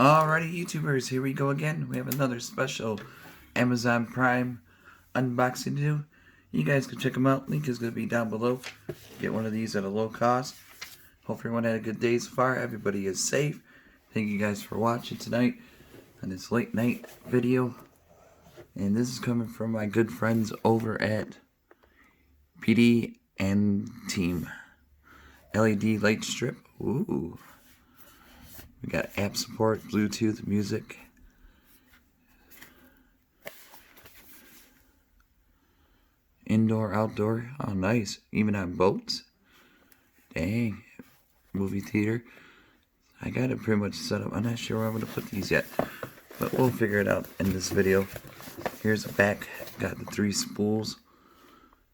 Alrighty, YouTubers, here we go again. We have another special Amazon Prime unboxing to do. You guys can check them out. Link is going to be down below. Get one of these at a low cost. Hope everyone had a good day so far. Everybody is safe. Thank you guys for watching tonight on this late night video. And this is coming from my good friends over at BITIANTEAM. LED light strip. Ooh. We got app support, Bluetooth, music. Indoor, outdoor. Oh, nice. Even on boats. Dang. Movie theater. I got it pretty much set up. I'm not sure where I'm going to put these yet, but we'll figure it out in this video. Here's the back. Got the 3 spools.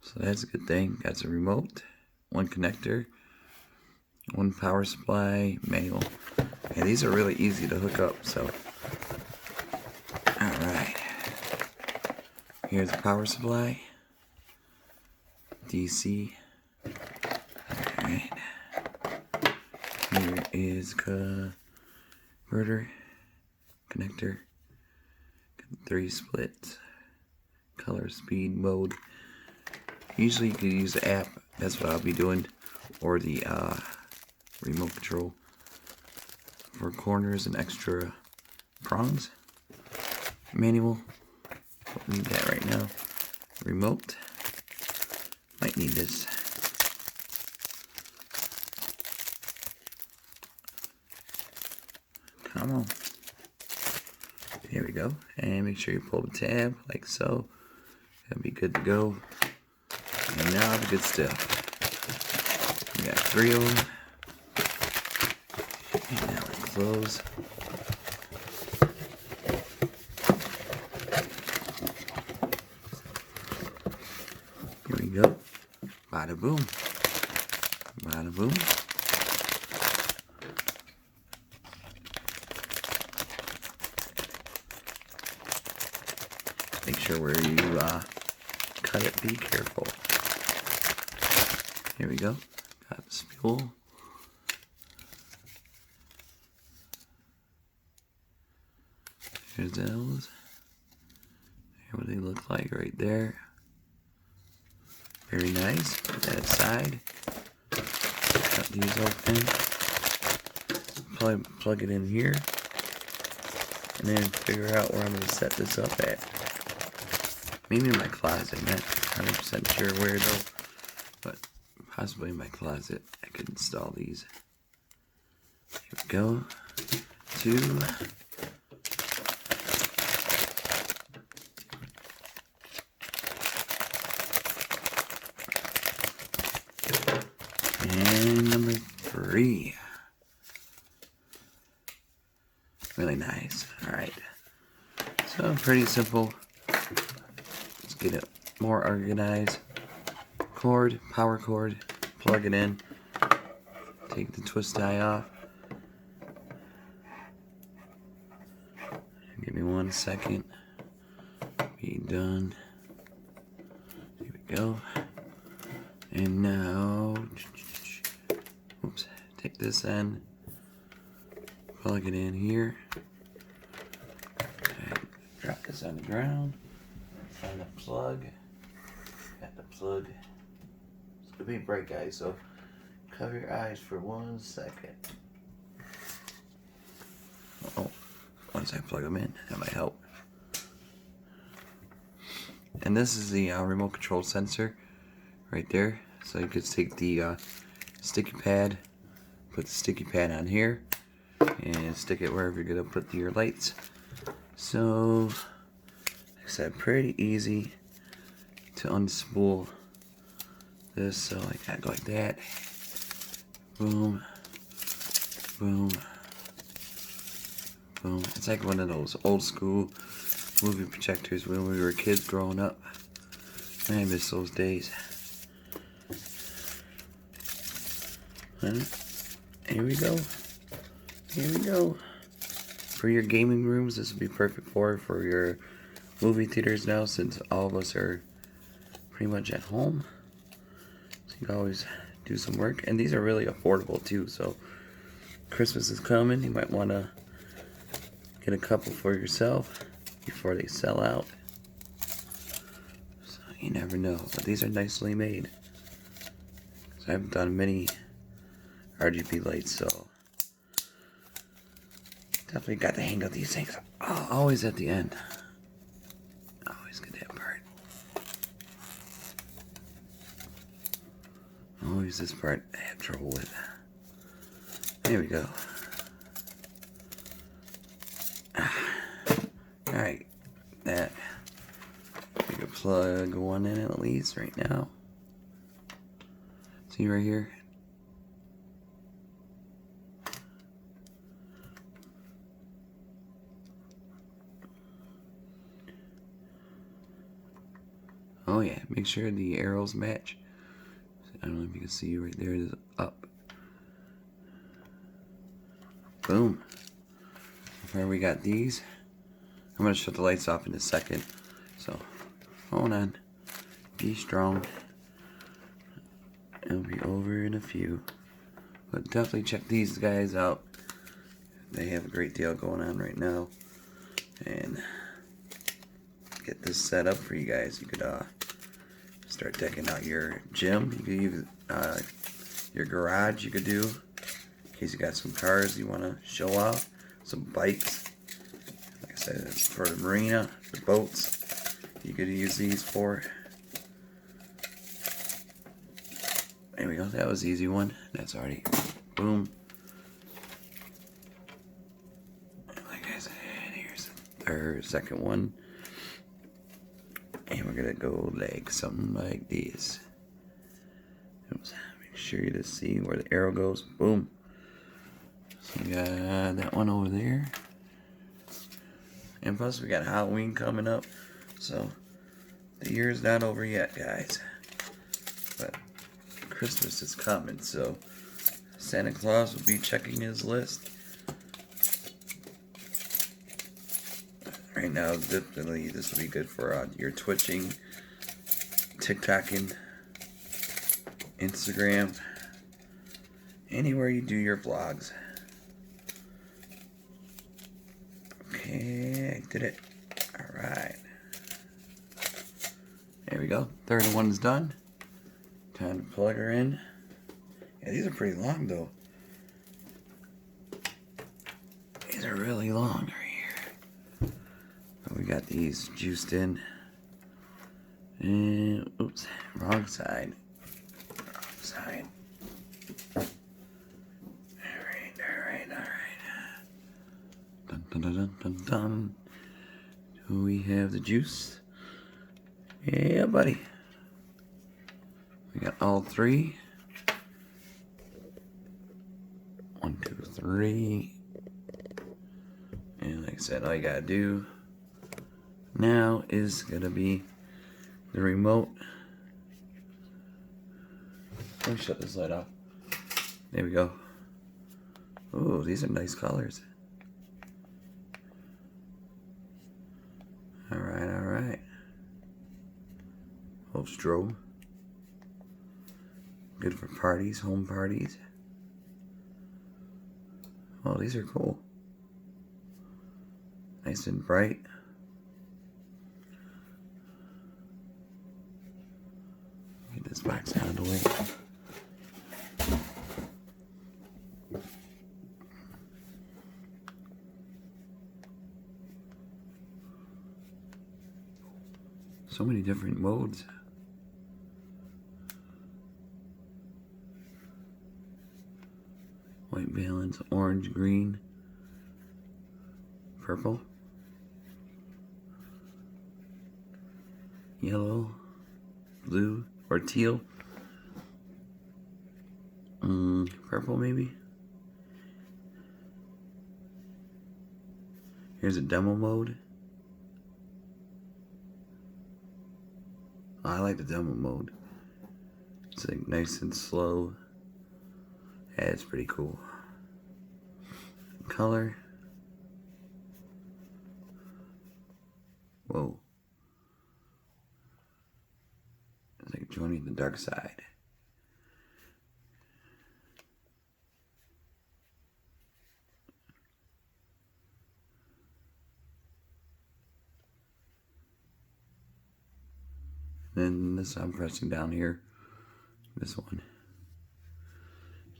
So that's a good thing. Got the remote. 1 connector. 1 power supply. Manual. And these are really easy to hook up, so. Alright. Here's the power supply. DC. Alright. Here is converter. Connector. 3 splits. Color, speed, mode. Usually you can use the app. That's what I'll be doing. Or the remote control. For corners and extra prongs. Manual. Don't need that right now. Remote. Might need this. Come on. Here we go. And make sure you pull the tab like so. That'll be good to go. And now the good stuff. We got 3 of them. And now we close. Here we go. Bada boom. Bada boom. Make sure where you cut it, be careful. Here we go. Got the spool. Here's those. Here what they look like right there. Very nice. Put that aside. Cut these open. Plug it in here. And then figure out where I'm going to set this up at. Maybe in my closet. I'm not 100% sure where though. But possibly in my closet I could install these. Here we go. 2. And number 3. Really nice. Alright. So pretty simple. Let's get it more organized. Cord, power cord, plug it in. Take the twist tie off. Give me 1 second. Be done. Here we go. And now, oops, take this end, plug it in here, and drop this on the ground, find the plug, got the plug. It's gonna be bright, guys, so cover your eyes for 1 second. Oh, once I plug them in, that might help. And this is the remote control sensor right there. So you could take the sticky pad, put the sticky pad on here, and stick it wherever you're going to put your lights. So, like I said, pretty easy to unspool this. So I gotta go like that. Boom, boom, boom. It's like one of those old school movie projectors when we were kids growing up. Man, I miss those days. Here we go. Here we go. For your gaming rooms, this would be perfect for your movie theaters now, since all of us are pretty much at home. So you can always do some work. And these are really affordable too, so Christmas is coming. You might want to get a couple for yourself before they sell out. So you never know, but these are nicely made. So I haven't done many RGB lights, so definitely got the hang of these things. Oh, always at the end. Always get that part. Always this part I have trouble with. There we go. Alright, that. We can plug one in at least right now. See right here? Oh yeah, make sure the arrows match. I don't know if you can see right there, it is up. Boom. Before we got these, I'm going to shut the lights off in a second. So, hold on. Be strong. It'll be over in a few. But definitely check these guys out. They have a great deal going on right now. And get this set up for you guys. You could start decking out your gym. You could use your garage. You could do in case you got some cars you want to show off. Some bikes. Like I said, for the marina, the boats. You could use these for. There we go. That was an easy one. That's already boom. Like I said, here's our second one. And we're gonna go like something like this. Oops. Make sure you just see where the arrow goes. Boom. So we got that one over there. And plus we got Halloween coming up. So the year's not over yet, guys. But Christmas is coming, so Santa Claus will be checking his list. Right now, definitely this will be good for your twitching, TikToking, Instagram, anywhere you do your vlogs. Okay, I did it. Alright. There we go. Third one's done. Time to plug her in. Yeah, these are pretty long though. These are really long right here. But we got these juiced in. And oops, wrong side. Wrong side. Alright. Dun dun dun dun dun dun. Do we have the juice? Yeah, buddy. We got all three. 1, 2, 3. And like I said, all you gotta do now is gonna be the remote. Let me shut this light off. There we go. Ooh, these are nice colors. Alright. Whole strobe. Good for parties, home parties. Oh, these are cool. Nice and bright. Get this box out of the way. So many different modes. White balance, orange, green, purple, yellow, blue, or teal. Purple maybe. Here's a demo mode. Oh, I like the demo mode. It's like nice and slow. Yeah, it's pretty cool. Color. Whoa. It's like joining the dark side. And this I'm pressing down here. This one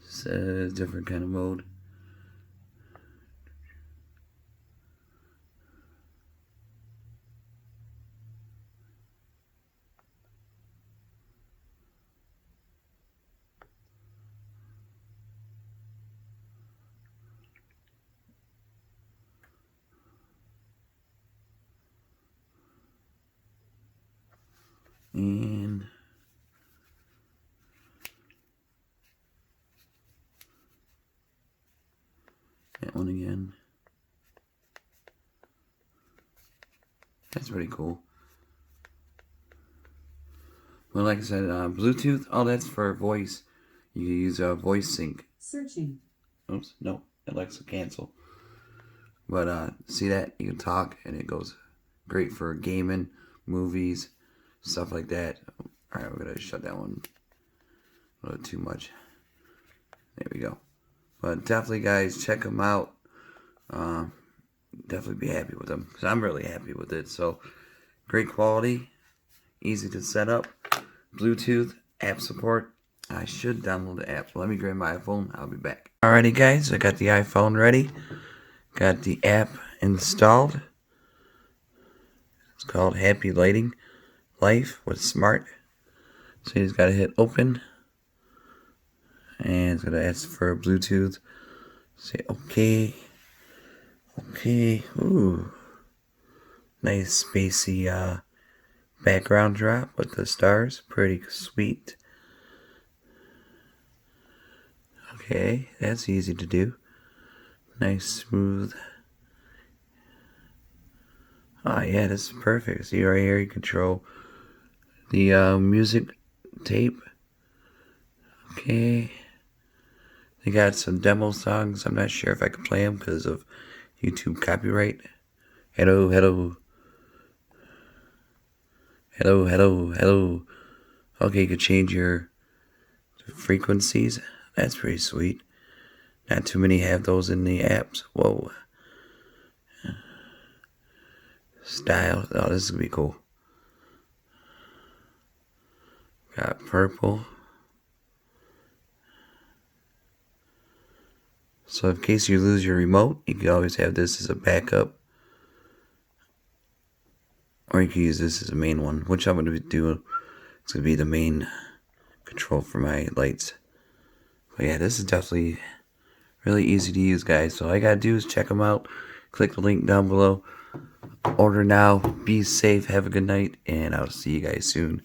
says different kind of mode. And that one again. That's pretty cool. Well, like I said, Bluetooth, oh, that's for voice. You can use a voice sync. Searching. Oops, no, Alexa cancel. But see that? You can talk and it goes great for gaming, movies, stuff like that. Alright, we're gonna shut that one a little too much. There we go. But definitely, guys, check them out. Definitely be happy with them, because I'm really happy with it. So, great quality, easy to set up, Bluetooth, app support. I should download the app. Let me grab my iPhone. I'll be back. Alrighty, guys, I got the iPhone ready. Got the app installed. It's called Happy Lighting Life with Smart. So you just gotta hit open. And it's gonna ask for Bluetooth. Say okay. Okay. Ooh. Nice spacey background drop with the stars. Pretty sweet. Okay, that's easy to do. Nice smooth. Oh yeah, this is perfect. See right here, you control the music tape. Okay. They got some demo songs. I'm not sure if I can play them because of YouTube copyright. Hello, hello. Hello, hello, hello. Okay, you can change your frequencies. That's pretty sweet. Not too many have those in the apps. Whoa. Style. Oh, this is gonna be cool. Got purple. So in case you lose your remote, you can always have this as a backup. Or you can use this as a main one, which I'm going to do. It's going to be the main control for my lights. But yeah, this is definitely really easy to use, guys. So all you got to do is check them out. Click the link down below. Order now. Be safe. Have a good night. And I'll see you guys soon.